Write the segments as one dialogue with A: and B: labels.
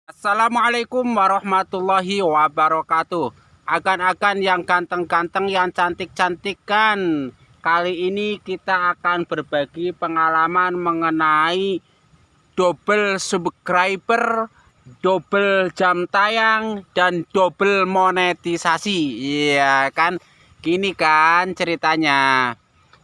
A: Assalamualaikum warahmatullahi wabarakatuh. Agan-agan yang ganteng-ganteng, yang cantik-cantik kan. Kali ini kita akan berbagi pengalaman mengenai double subscriber, double jam tayang, dan double monetisasi. Iya kan? Gini kan ceritanya.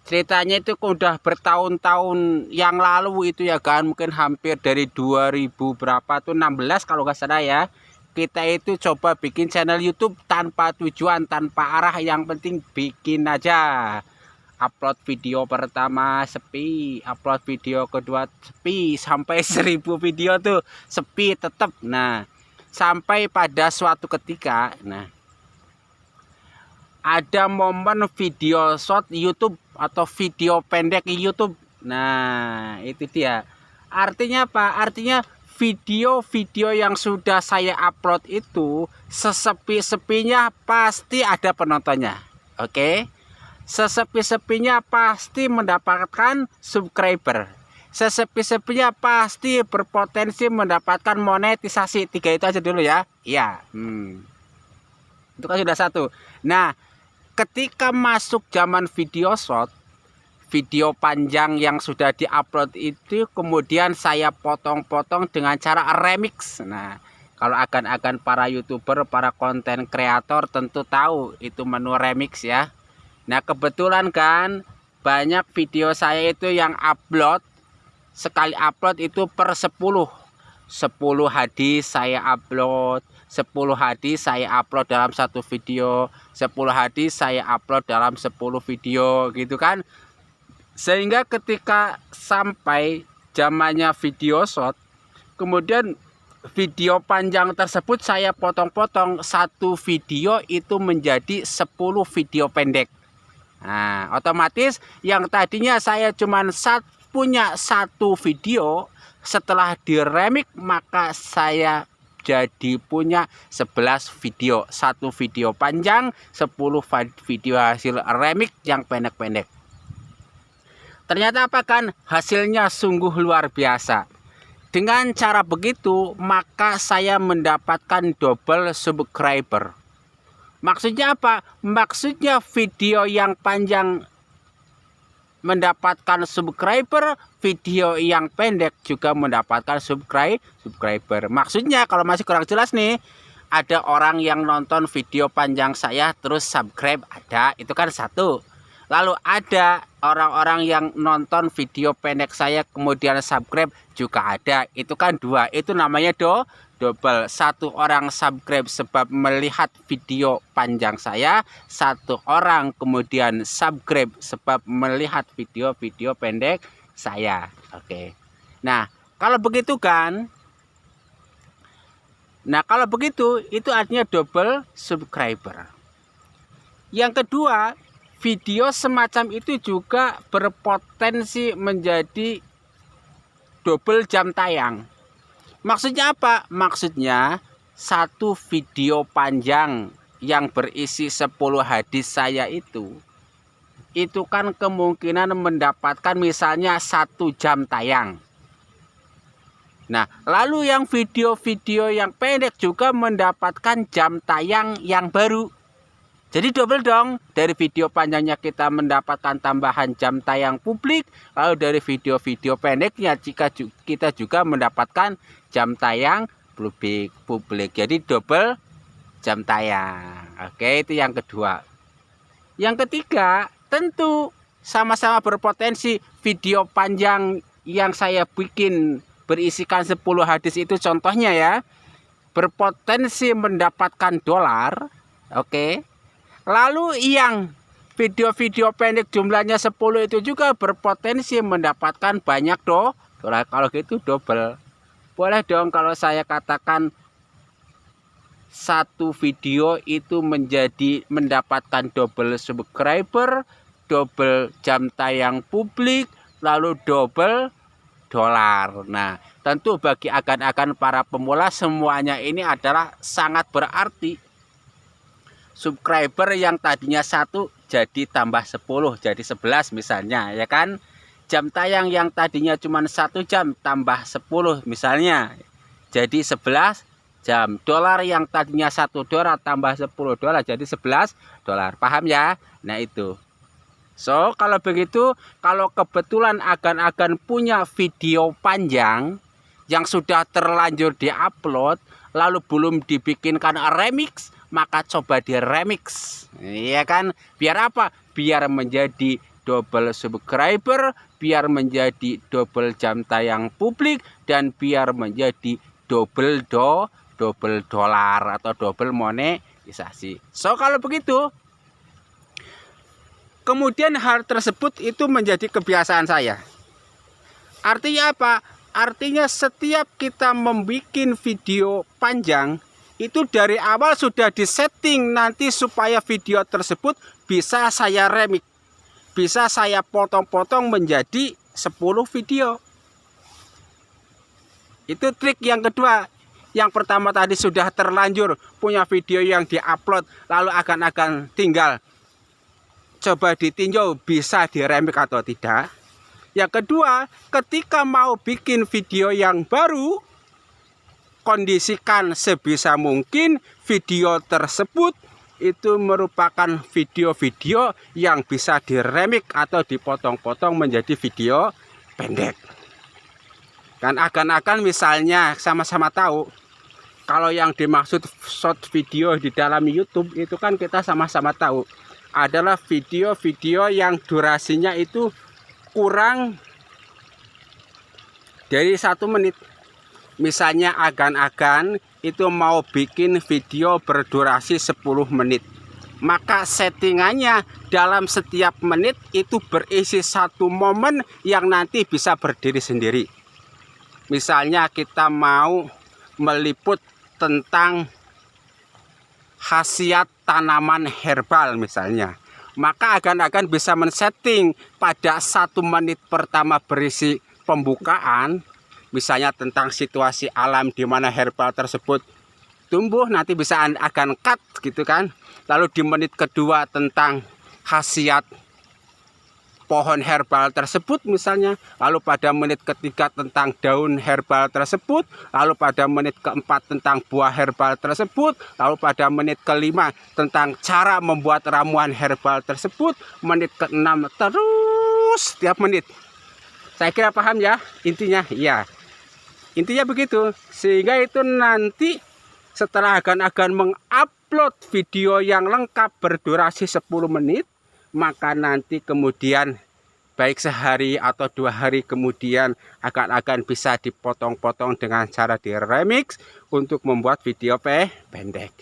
A: Ceritanya itu udah bertahun-tahun yang lalu itu ya kan, mungkin hampir dari 2000 berapa tuh 16 kalau nggak salah ya. Kita itu coba bikin channel YouTube tanpa tujuan, tanpa arah, yang penting bikin aja. Upload video pertama sepi, upload video kedua sepi, sampai 1000 video tuh sepi tetap. Nah, sampai pada suatu ketika, ada momen video short YouTube atau video pendek YouTube. Nah, itu dia. Artinya apa? Artinya video-video yang sudah saya upload itu sesepi-sepinya pasti ada penontonnya. Oke? Sesepi-sepinya pasti mendapatkan subscriber. Sesepi-sepinya pasti berpotensi mendapatkan monetisasi. 3 itu aja dulu ya. Iya. Itu kan sudah satu. Nah, ketika masuk zaman video short, video panjang yang sudah diupload itu kemudian saya potong-potong dengan cara remix. Nah, kalau akan para YouTuber, para konten kreator tentu tahu itu menu remix ya. Nah, kebetulan kan banyak video saya itu yang upload, sekali upload itu per 10 hadis saya upload, 10 hadis saya upload dalam satu video, 10 hadis saya upload dalam 10 video gitu kan. Sehingga ketika sampai zamannya video short, kemudian video panjang tersebut saya potong-potong, satu video itu menjadi 10 video pendek. Nah, otomatis yang tadinya saya cuman punya satu video, setelah diremix maka saya jadi punya 11 video, satu video panjang, 10 video hasil remix yang pendek-pendek. Ternyata apa kan, hasilnya sungguh luar biasa. Dengan cara begitu maka saya mendapatkan double subscriber. Maksudnya apa? Maksudnya video yang panjang mendapatkan subscriber, video yang pendek juga mendapatkan subscriber. Maksudnya kalau masih kurang jelas nih, ada orang yang nonton video panjang saya terus subscribe, ada, itu kan satu. Lalu ada orang-orang yang nonton video pendek saya kemudian subscribe juga ada, itu kan dua. Itu namanya double. Satu orang subscribe sebab melihat video panjang saya, satu orang kemudian subscribe sebab melihat video-video pendek saya. Oke. Nah, kalau begitu kan, kalau begitu itu artinya double subscriber. Yang kedua, video semacam itu juga berpotensi menjadi double jam tayang. Maksudnya apa? Maksudnya satu video panjang yang berisi 10 hadis saya itu kan kemungkinan mendapatkan misalnya 1 jam tayang. Nah, lalu yang video-video yang pendek juga mendapatkan jam tayang yang baru. Jadi double dong, dari video panjangnya kita mendapatkan tambahan jam tayang publik, lalu dari video-video pendeknya kita juga mendapatkan jam tayang publik. Jadi double jam tayang. Oke, itu yang kedua. Yang ketiga, tentu sama-sama berpotensi video panjang yang saya bikin berisikan 10 hadis itu contohnya ya, berpotensi mendapatkan dolar. Oke. Lalu yang video-video pendek jumlahnya 10 itu juga berpotensi mendapatkan banyak dolar. Kalau gitu double. Boleh dong kalau saya katakan satu video itu mendapatkan double subscriber, double jam tayang publik, lalu double dolar. Nah, tentu bagi akan para pemula semuanya ini adalah sangat berarti. Subscriber yang tadinya 1 jadi tambah 10, jadi 11 misalnya, ya kan? Jam tayang yang tadinya cuma 1 jam tambah 10 misalnya, jadi 11 jam. Dolar yang tadinya $1 tambah $10 jadi $11. Paham ya? Nah itu. So kalau begitu, kalau kebetulan agan-agan punya video panjang yang sudah terlanjur diupload lalu belum dibikinkan remix, maka coba di remix. Iya kan? Biar apa? Biar menjadi double subscriber, biar menjadi double jam tayang publik, dan biar menjadi double dolar atau double monetisasi. So kalau begitu, kemudian hal tersebut itu menjadi kebiasaan saya. Artinya apa? Artinya setiap kita membuat video panjang itu dari awal sudah disetting nanti supaya video tersebut bisa saya remix, bisa saya potong-potong menjadi 10 video. Itu trik yang kedua. Yang pertama tadi sudah terlanjur punya video yang diupload, lalu akan tinggal coba ditinjau bisa diremix atau tidak. Yang kedua, ketika mau bikin video yang baru, kondisikan sebisa mungkin video tersebut itu merupakan video-video yang bisa diremix atau dipotong-potong menjadi video pendek. Kan akan misalnya sama-sama tahu kalau yang dimaksud short video di dalam YouTube itu kan kita sama-sama tahu adalah video-video yang durasinya itu kurang dari 1 menit. Misalnya agan-agan itu mau bikin video berdurasi 10 menit, maka settingannya dalam setiap menit itu berisi 1 momen yang nanti bisa berdiri sendiri. Misalnya kita mau meliput tentang khasiat tanaman herbal misalnya, maka akan bisa men-setting pada 1 menit pertama berisi pembukaan, misalnya tentang situasi alam di mana herbal tersebut tumbuh, nanti bisa akan cut gitu kan. Lalu di menit kedua tentang khasiat pohon herbal tersebut misalnya, lalu pada menit ketiga tentang daun herbal tersebut, lalu pada menit keempat tentang buah herbal tersebut, lalu pada menit kelima tentang cara membuat ramuan herbal tersebut, menit ke-6 terus setiap menit. Saya kira paham ya intinya? Iya, intinya begitu. Sehingga itu nanti setelah akan mengupload video yang lengkap berdurasi 10 menit, maka nanti kemudian baik sehari atau 2 hari kemudian akan bisa dipotong-potong dengan cara diremix untuk membuat video pendek.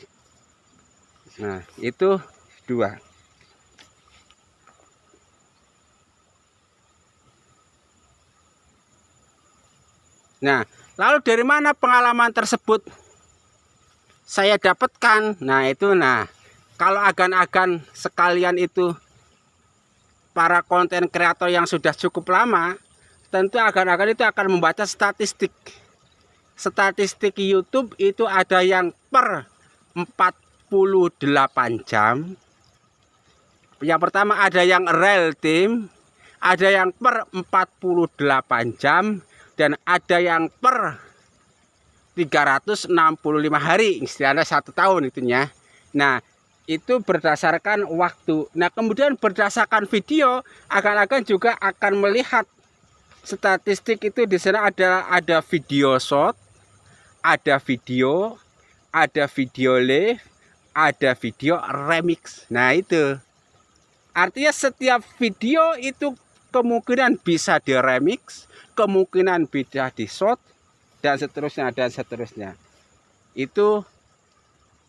A: Nah itu 2. Nah lalu dari mana pengalaman tersebut saya dapatkan? Nah itu, kalau agan-agan sekalian itu para konten kreator yang sudah cukup lama, tentu agan-agan itu akan membaca statistik. Statistik YouTube itu ada yang per 48 jam. Yang pertama ada yang real time, ada yang per 48 jam, dan ada yang per 365 hari, istilahnya 1 tahun itunya. Nah itu berdasarkan waktu. Nah kemudian berdasarkan video, akan juga akan melihat statistik itu. Di sana ada video short, ada video live, ada video remix. Nah itu artinya setiap video itu kemungkinan bisa di remix, kemungkinan bisa di short, dan seterusnya. Itu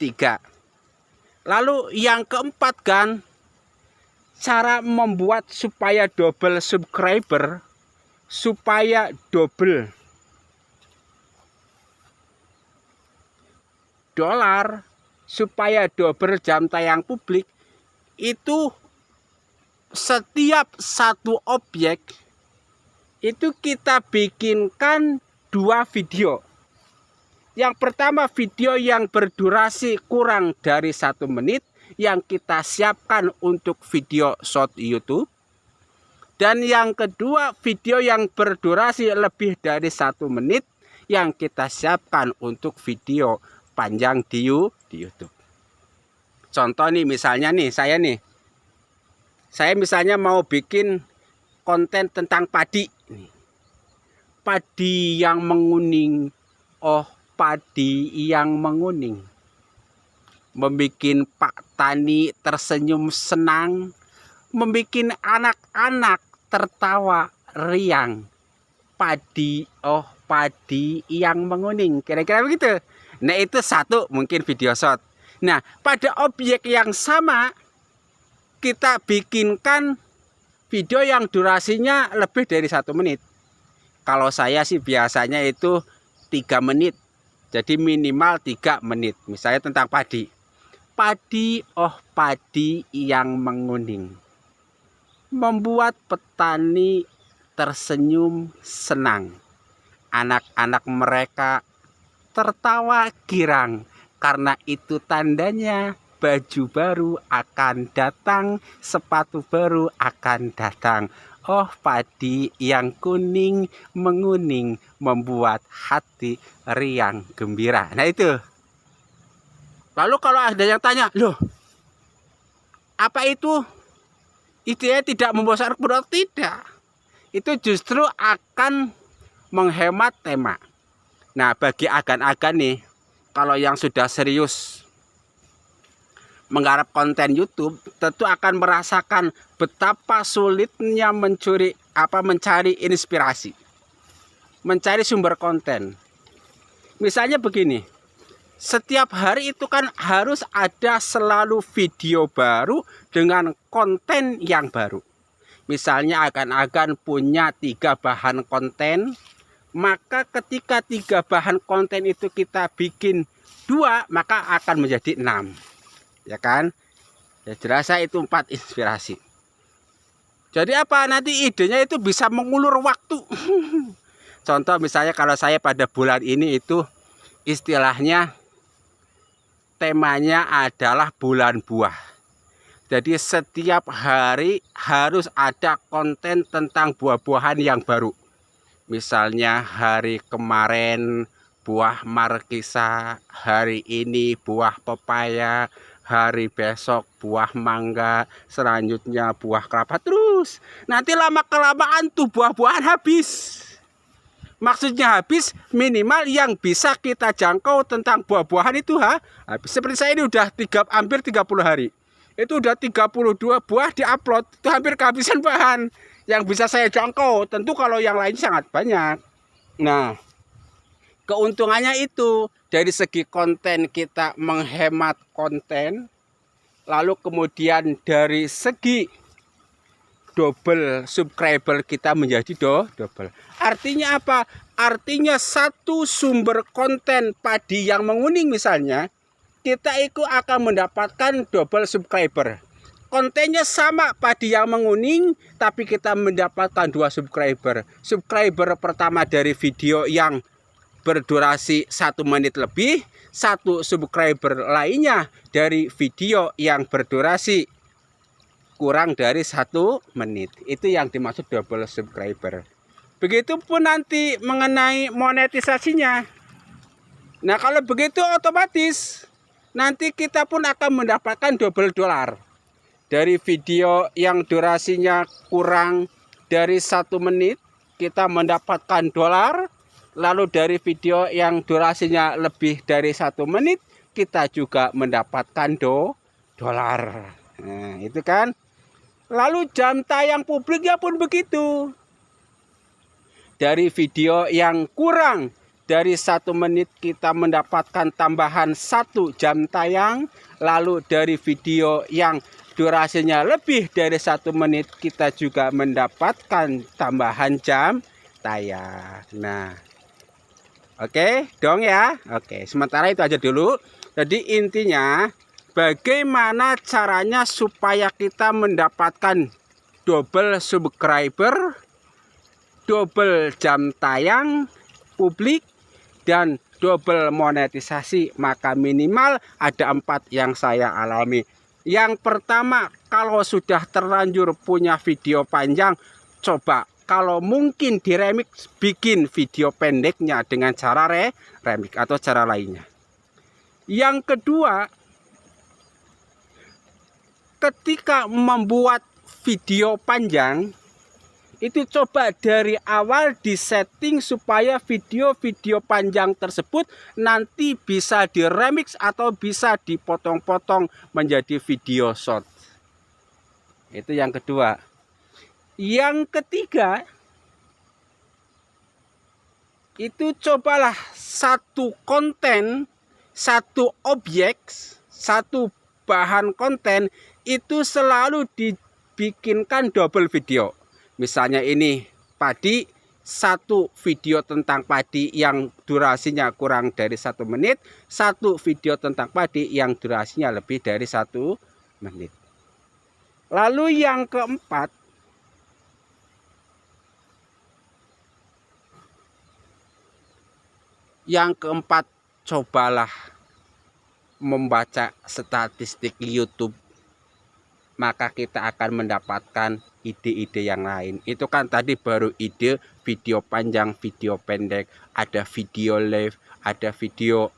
A: 3. Lalu yang keempat kan, cara membuat supaya double subscriber, supaya double dolar, supaya double jam tayang publik, itu setiap 1 objek itu kita bikinkan 2 video. Yang pertama video yang berdurasi kurang dari 1 menit yang kita siapkan untuk video short YouTube. Dan yang kedua video yang berdurasi lebih dari 1 menit yang kita siapkan untuk video panjang di YouTube. Contoh nih, misalnya nih, saya misalnya mau bikin konten tentang padi. Padi yang menguning, oh padi yang menguning, membikin Pak Tani tersenyum senang, membikin anak-anak tertawa riang. Padi, oh padi yang menguning, kira-kira begitu. Nah itu satu mungkin video short. Nah pada objek yang sama kita bikinkan video yang durasinya lebih dari 1 menit. Kalau saya sih biasanya itu 3 menit. Jadi minimal 3 menit. Misalnya tentang padi. Padi, oh padi yang menguning, membuat petani tersenyum senang. Anak-anak mereka tertawa girang. Karena itu tandanya baju baru akan datang, sepatu baru akan datang. Oh padi yang kuning menguning, membuat hati riang gembira. Nah itu. Lalu kalau ada yang tanya, loh apa itu? Idenya tidak membosankan? Tidak. Itu justru akan menghemat tema. Nah bagi agan-agan nih, kalau yang sudah serius menggarap konten YouTube, tentu akan merasakan betapa sulitnya mencari inspirasi, mencari sumber konten. Misalnya begini, setiap hari itu kan harus ada selalu video baru dengan konten yang baru. Misalnya agan-agan punya 3 bahan konten, maka ketika 3 bahan konten itu kita bikin 2, maka akan menjadi 6. Ya kan? Ya jelas itu 4 inspirasi. Jadi apa? Nanti idenya itu bisa mengulur waktu. Contoh misalnya kalau saya pada bulan ini itu istilahnya temanya adalah bulan buah. Jadi setiap hari harus ada konten tentang buah-buahan yang baru. Misalnya hari kemarin buah markisa, hari ini buah pepaya, hari besok buah mangga, selanjutnya buah kelapa, terus. Nanti lama-kelamaan tuh buah-buahan habis. Maksudnya habis, minimal yang bisa kita jangkau tentang buah-buahan itu habis. Seperti saya ini udah hampir 30 hari. Itu udah 32 buah diupload, itu hampir kehabisan bahan yang bisa saya jangkau. Tentu kalau yang lain sangat banyak. Nah, keuntungannya itu dari segi konten kita menghemat konten, lalu kemudian dari segi double subscriber kita menjadi double. Artinya apa? Artinya satu sumber konten padi yang menguning misalnya, kita itu akan mendapatkan double subscriber. Kontennya sama padi yang menguning, tapi kita mendapatkan 2 subscriber. Subscriber pertama dari video yang berdurasi 1 menit lebih, 1 subscriber lainnya dari video yang berdurasi kurang dari 1 menit. Itu yang dimaksud double subscriber. Begitupun nanti mengenai monetisasinya. Nah kalau begitu otomatis nanti kita pun akan mendapatkan double dolar. Dari video yang durasinya kurang dari 1 menit, kita mendapatkan dolar. Lalu dari video yang durasinya lebih dari 1 menit, kita juga mendapatkan dolar. Nah itu kan. Lalu jam tayang publiknya pun begitu. Dari video yang kurang dari 1 menit kita mendapatkan tambahan 1 jam tayang. Lalu dari video yang durasinya lebih dari 1 menit kita juga mendapatkan tambahan jam tayang. Nah, oke dong ya. Oke, sementara itu aja dulu. Jadi intinya bagaimana caranya supaya kita mendapatkan double subscriber, double jam tayang publik, dan double monetisasi. Maka minimal ada 4 yang saya alami. Yang pertama, kalau sudah terlanjur punya video panjang, coba kalau mungkin diremix, bikin video pendeknya dengan cara remix atau cara lainnya. Yang kedua, ketika membuat video panjang, itu coba dari awal disetting supaya video-video panjang tersebut nanti bisa diremix atau bisa dipotong-potong menjadi video short. Itu yang kedua. Yang ketiga, itu cobalah satu konten, satu objek, satu bahan konten itu selalu dibikinkan double video. Misalnya ini padi, satu video tentang padi yang durasinya kurang dari 1 menit, satu video tentang padi yang durasinya lebih dari 1 menit. Lalu yang keempat, cobalah membaca statistik YouTube, maka kita akan mendapatkan ide-ide yang lain. Itu kan tadi baru ide video panjang, video pendek, ada video live, ada video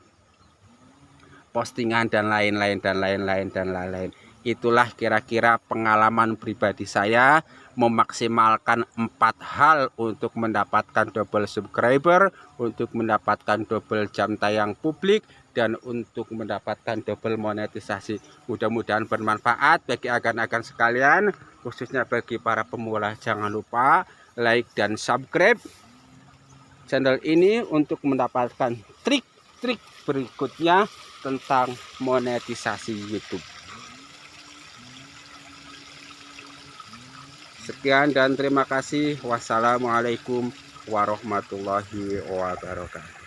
A: postingan dan lain-lain dan lain-lain. Itulah kira-kira pengalaman pribadi saya memaksimalkan 4 hal untuk mendapatkan double subscriber, untuk mendapatkan double jam tayang publik, dan untuk mendapatkan double monetisasi. Mudah-mudahan bermanfaat bagi agan-agan sekalian, khususnya bagi para pemula. Jangan lupa like dan subscribe channel ini untuk mendapatkan trik-trik berikutnya tentang monetisasi YouTube. Sekian dan terima kasih. Wassalamualaikum warahmatullahi wabarakatuh.